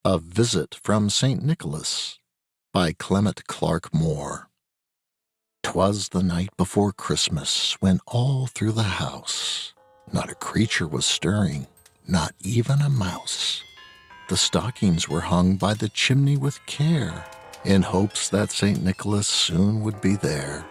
A Visit from St. Nicholas by Clement Clark Moore. 'Twas the night before Christmas, when all through the house not a creature was stirring, not even a mouse. The stockings were hung by the chimney with care, in hopes that St. Nicholas soon would be there.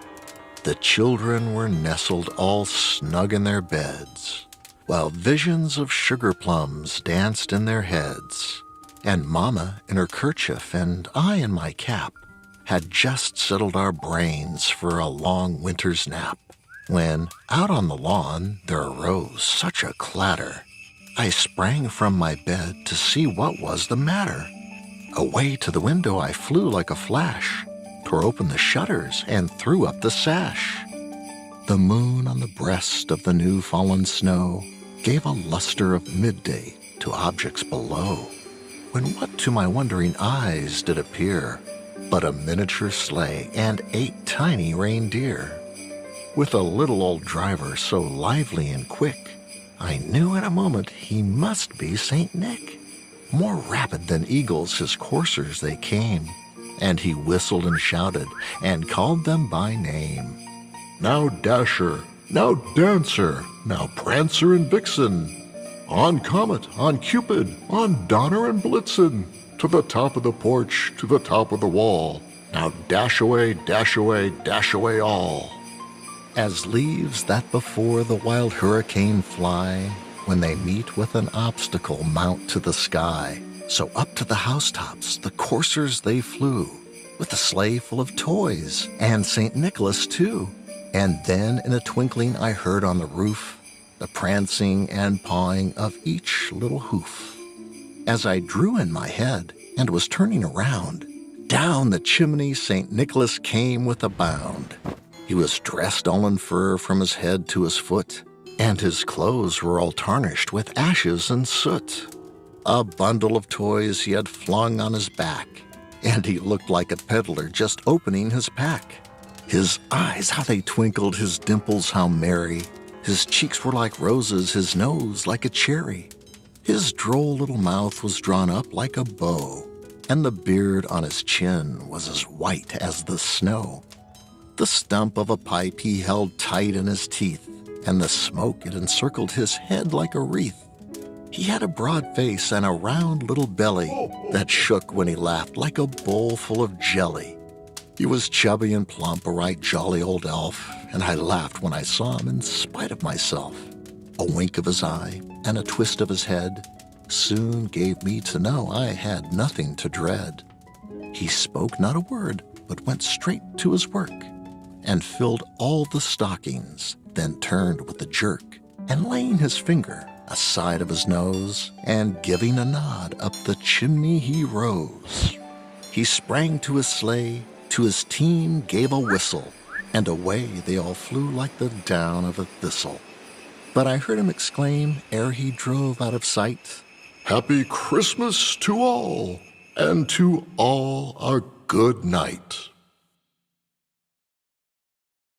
The children were nestled all snug in their beds, while visions of sugar plums danced in their heads. And Mama in her kerchief and I in my cap had just settled our brains for a long winter's nap, when out on the lawn there arose such a clatter. I sprang from my bed to see what was the matter. Away to the window I flew like a flash, tore open the shutters and threw up the sash. The moon on the breast of the new-fallen snow gave a luster of midday to objects below, when what to my wondering eyes did appear but a miniature sleigh and 8 tiny reindeer. With a little old driver so lively and quick, I knew in a moment he must be Saint Nick. More rapid than eagles his coursers they came, and he whistled and shouted and called them by name. Now Dasher, now Dancer, now Prancer and Vixen, on Comet, on Cupid, on Donner and Blitzen, to the top of the porch, to the top of the wall. Now dash away, dash away, dash away all. As leaves that before the wild hurricane fly, when they meet with an obstacle mount to the sky, so up to the housetops the coursers they flew, with a sleigh full of toys, and St. Nicholas too. And then in a twinkling I heard on the roof the prancing and pawing of each little hoof. As I drew in my head and was turning around, down the chimney St. Nicholas came with a bound. He was dressed all in fur from his head to his foot, and his clothes were all tarnished with ashes and soot. A bundle of toys he had flung on his back, and he looked like a peddler just opening his pack. His eyes, how they twinkled, his dimples, how merry. His cheeks were like roses, his nose like a cherry. His droll little mouth was drawn up like a bow, and the beard on his chin was as white as the snow. The stump of a pipe he held tight in his teeth, and the smoke it encircled his head like a wreath. He had a broad face and a round little belly that shook when he laughed like a bowl full of jelly. He was chubby and plump, a right jolly old elf, and I laughed when I saw him in spite of myself. A wink of his eye and a twist of his head soon gave me to know I had nothing to dread. He spoke not a word, but went straight to his work, and filled all the stockings, then turned with a jerk, and laying his finger aside of his nose, and giving a nod up the chimney he rose. He sprang to his sleigh, to his team gave a whistle, and away they all flew like the down of a thistle. But I heard him exclaim, ere he drove out of sight, "Happy Christmas to all, and to all a good night."